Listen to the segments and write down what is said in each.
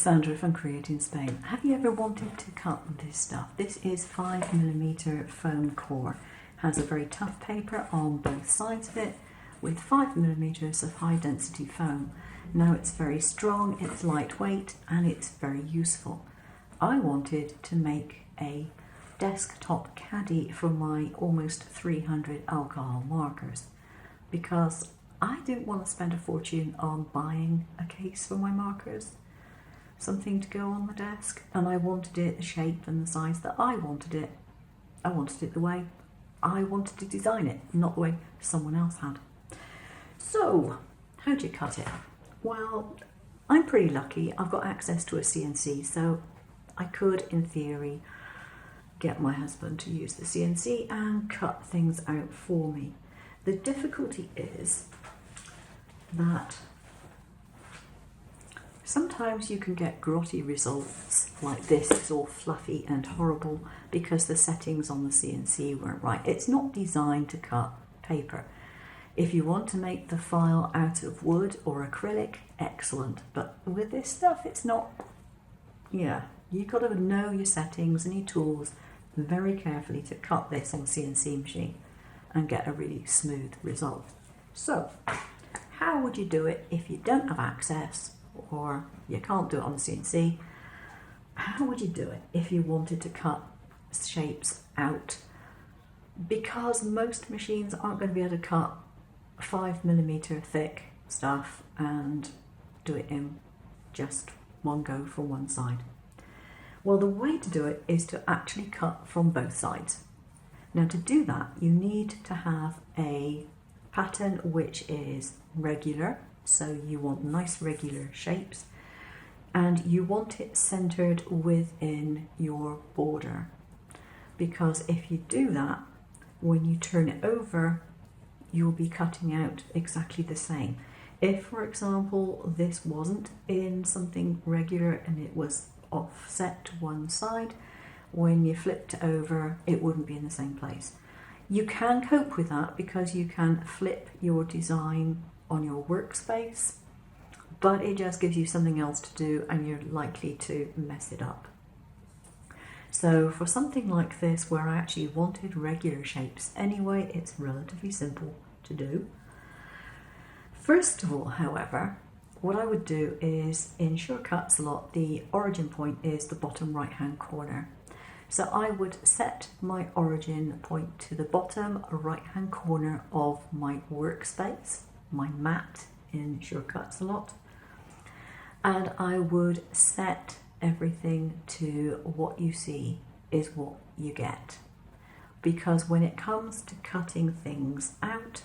it's Sandra from createinspain. Have you ever wanted to cut this stuff? This is 5mm foam core. Has a very tough paper on both sides of it with 5mm of high density foam. Now it's very strong, it's lightweight and it's very useful. I wanted to make a desktop caddy for my almost 300 alcohol markers because I didn't want to spend a fortune on buying a case for my markers, something to go on the desk, and I wanted it the shape and the size that I wanted it. I wanted it the way I wanted to design it, not the way someone else had. So, how do you cut it? Well, I'm pretty lucky. I've got access to a CNC, so I could, in theory, get my husband to use the CNC and cut things out for me. The difficulty is that sometimes you can get grotty results like this. It's all fluffy and horrible because the settings on the CNC weren't right. It's not designed to cut paper. If you want to make the file out of wood or acrylic, excellent. But with this stuff, it's not, you've got to know your settings and your tools very carefully to cut this on a CNC machine and get a really smooth result. So, how would you do it if you don't have access or you can't do it on the CNC? How would you do it if you wanted to cut shapes out? Because most machines aren't going to be able to cut 5mm thick stuff and do it in just one go from one side. Well, the way to do it is to actually cut from both sides. Now, to do that, you need to have a pattern which is regular, so you want nice regular shapes, and you want it centered within your border, because if you do that, when you turn it over, you'll be cutting out exactly the same. If, for example, this wasn't in something regular and it was offset to one side, when you flipped it over, it wouldn't be in the same place. You can cope with that because you can flip your design on your workspace, but it just gives you something else to do and you're likely to mess it up. So for something like this, where I actually wanted regular shapes anyway, it's relatively simple to do. First of all, however, what I would do is, in shortcuts a lot, the origin point is the bottom right hand corner. So I would set my origin point to the bottom right hand corner of my workspace, my mat in shortcuts a lot, and I would set everything to what you see is what you get. Because when it comes to cutting things out,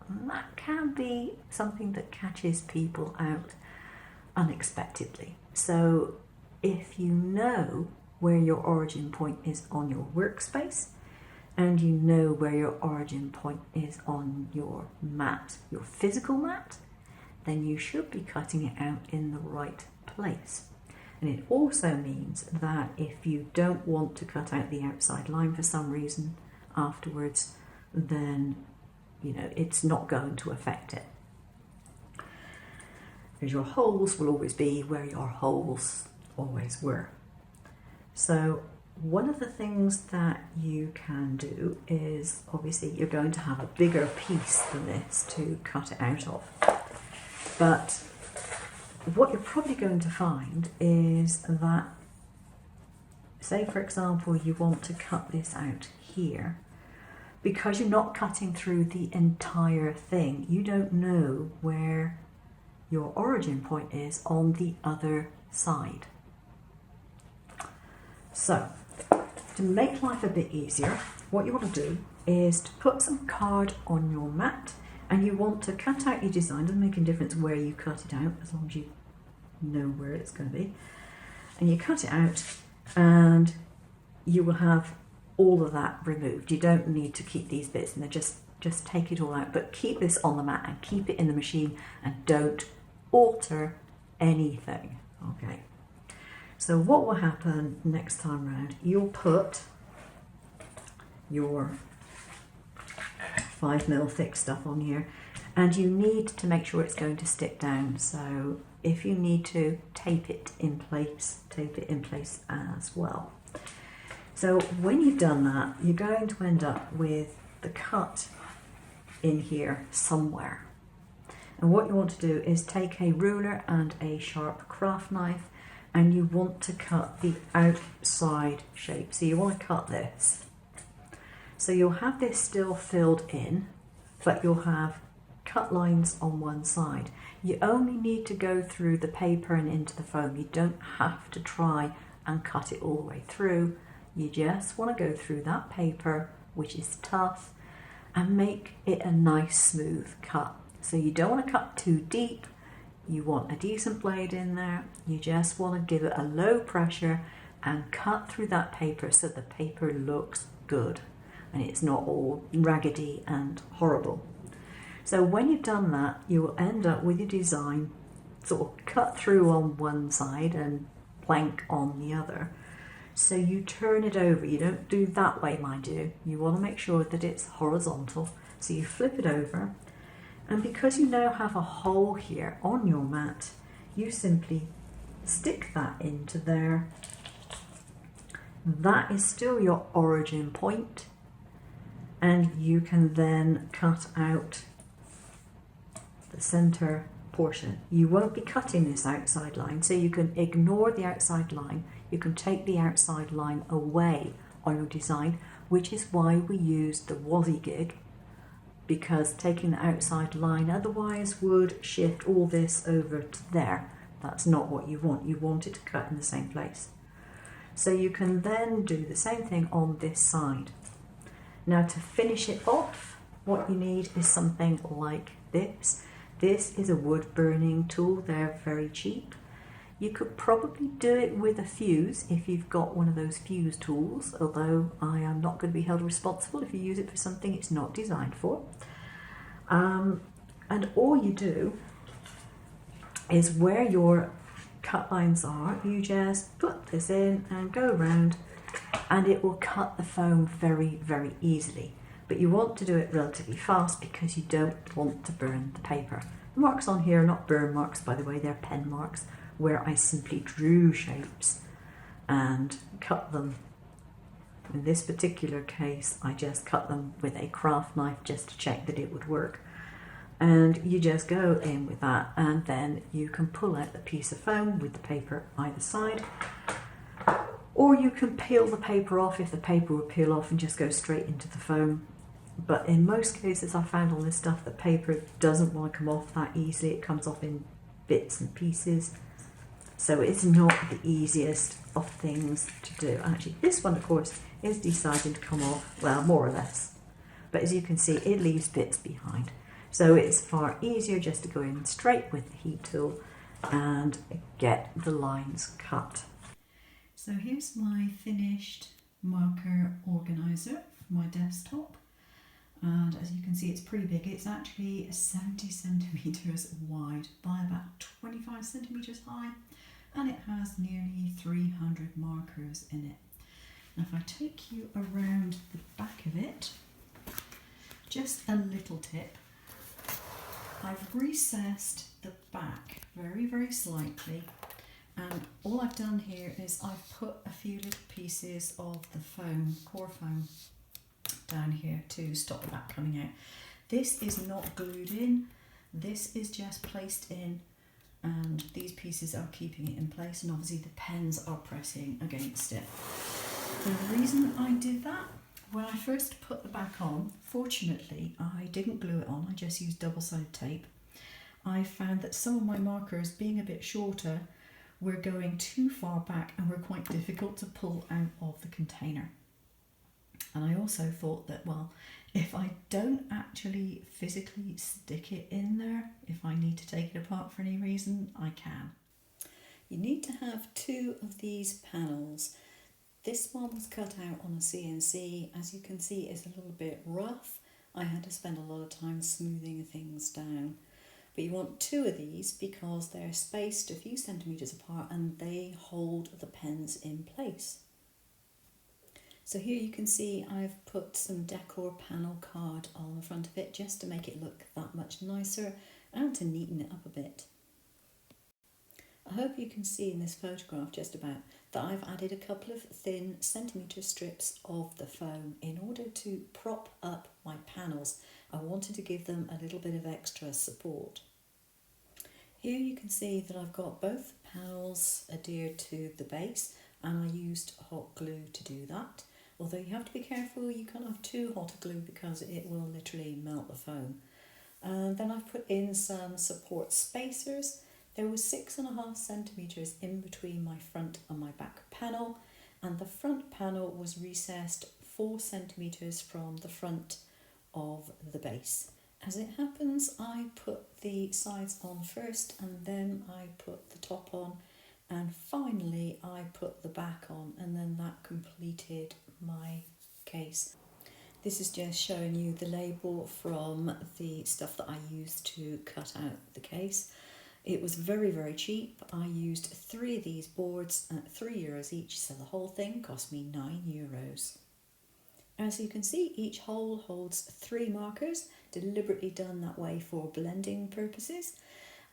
that can be something that catches people out unexpectedly. So if you know where your origin point is on your workspace, and you know where your origin point is on your mat, your physical mat, then you should be cutting it out in the right place. And it also means that if you don't want to cut out the outside line for some reason afterwards, then it's not going to affect it. Because your holes will always be where your holes always were. So one of the things that you can do is, obviously you're going to have a bigger piece than this to cut it out of. But what you're probably going to find is that, say for example, you want to cut this out here, because you're not cutting through the entire thing, you don't know where your origin point is on the other side. So, to make life a bit easier, what you want to do is to put some card on your mat, and you want to cut out your design. Doesn't make any difference where you cut it out, as long as you know where it's going to be. And you cut it out, and you will have all of that removed. You don't need to keep these bits, and just take it all out, but keep this on the mat and keep it in the machine, and don't alter anything. Okay. So what will happen next time round, you'll put your 5mm thick stuff on here, And you need to make sure it's going to stick down. So if you need to tape it in place as well. So when you've done that, you're going to end up with the cut in here somewhere. And what you want to do is take a ruler and a sharp craft knife, and you want to cut the outside shape. So you want to cut this. So you'll have this still filled in, but you'll have cut lines on one side. You only need to go through the paper and into the foam. You don't have to try and cut it all the way through. You just want to go through that paper, which is tough, and make it a nice smooth cut. So you don't want to cut too deep. You want a decent blade in there. You just want to give it a low pressure and cut through that paper so the paper looks good and it's not all raggedy and horrible. So when you've done that, you will end up with your design sort of cut through on one side and blank on the other. So you turn it over. You don't do that way, mind you. You want to make sure that it's horizontal. So you flip it over, and because you now have a hole here on your mat, you simply stick that into there. That is still your origin point, and you can then cut out the center portion. You won't be cutting this outside line, so you can ignore the outside line. You can take the outside line away on your design, which is why we use the WYSIWYG, because taking the outside line otherwise would shift all this over to there. That's not what you want. You want it to cut in the same place. So you can then do the same thing on this side. Now to finish it off, what you need is something like this. This is a wood burning tool. They're very cheap. You could probably do it with a fuse if you've got one of those fuse tools, although I am not going to be held responsible if you use it for something it's not designed for. And all you do is where your cut lines are, you just put this in and go around, and it will cut the foam very, very easily. But you want to do it relatively fast because you don't want to burn the paper. The marks on here are not burn marks, by the way, they're pen marks, where I simply drew shapes and cut them. In this particular case, I just cut them with a craft knife just to check that it would work. And you just go in with that, and then you can pull out the piece of foam with the paper either side, or you can peel the paper off if the paper would peel off and just go straight into the foam. But in most cases I found on this stuff, the paper doesn't want to come off that easily. It comes off in bits and pieces. So it's not the easiest of things to do. Actually, this one, of course, is deciding to come off, well, more or less. But as you can see, it leaves bits behind. So it's far easier just to go in straight with the heat tool and get the lines cut. So here's my finished marker organizer for my desktop. And as you can see, it's pretty big. It's actually 70 centimetres wide by about 25 centimetres high, and it has nearly 300 markers in it. Now if I take you around the back of it, just a little tip. I've recessed the back very, very slightly, and all I've done here is I've put a few little pieces of the foam, core foam, down here to stop the back coming out. This is not glued in, this is just placed in, and these pieces are keeping it in place, and obviously the pens are pressing against it. The reason I did that, when I first put the back on, fortunately I didn't glue it on, I just used double-sided tape. I found that some of my markers, being a bit shorter, were going too far back and were quite difficult to pull out of the container. And I also thought that, well, if I don't actually physically stick it in there, if I need to take it apart for any reason, I can. You need to have two of these panels. This one was cut out on a CNC. As you can see, it's a little bit rough. I had to spend a lot of time smoothing things down. But you want two of these because they're spaced a few centimetres apart and they hold the pens in place. So here you can see I've put some decor panel card on the front of it just to make it look that much nicer and to neaten it up a bit. I hope you can see in this photograph just about that I've added a couple of thin centimetre strips of the foam in order to prop up my panels. I wanted to give them a little bit of extra support. Here you can see that I've got both panels adhered to the base, and I used hot glue to do that. Although you have to be careful, you can't have too hot a glue because it will literally melt the foam. And then I've put in some support spacers. There was 6.5 centimetres in between my front and my back panel, and the front panel was recessed 4 centimetres from the front of the base. As it happens, I put the sides on first, and then I put the top on, and finally I put the back on, and then that completed my case. This is just showing you the label from the stuff that I used to cut out the case. It was very, very cheap. I used 3 of these boards at €3 each, so the whole thing cost me €9. As you can see, each hole holds 3 markers, deliberately done that way for blending purposes.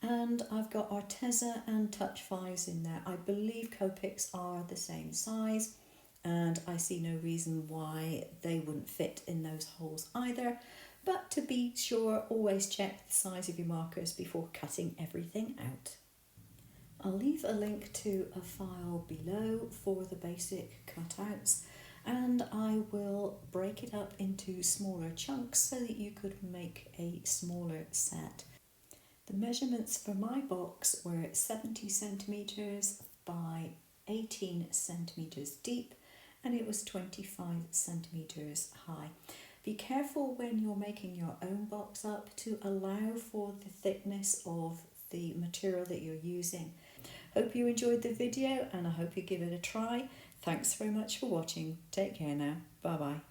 And I've got Arteza and Touch 5s in there. I believe Copics are the same size, and I see no reason why they wouldn't fit in those holes either. But to be sure, always check the size of your markers before cutting everything out. I'll leave a link to a file below for the basic cutouts, and I will break it up into smaller chunks so that you could make a smaller set. The measurements for my box were 70 centimetres by 18 centimetres deep, and it was 25 centimetres high. Be careful when you're making your own box up to allow for the thickness of the material that you're using. Hope you enjoyed the video, and I hope you give it a try. Thanks very much for watching. Take care now. Bye bye.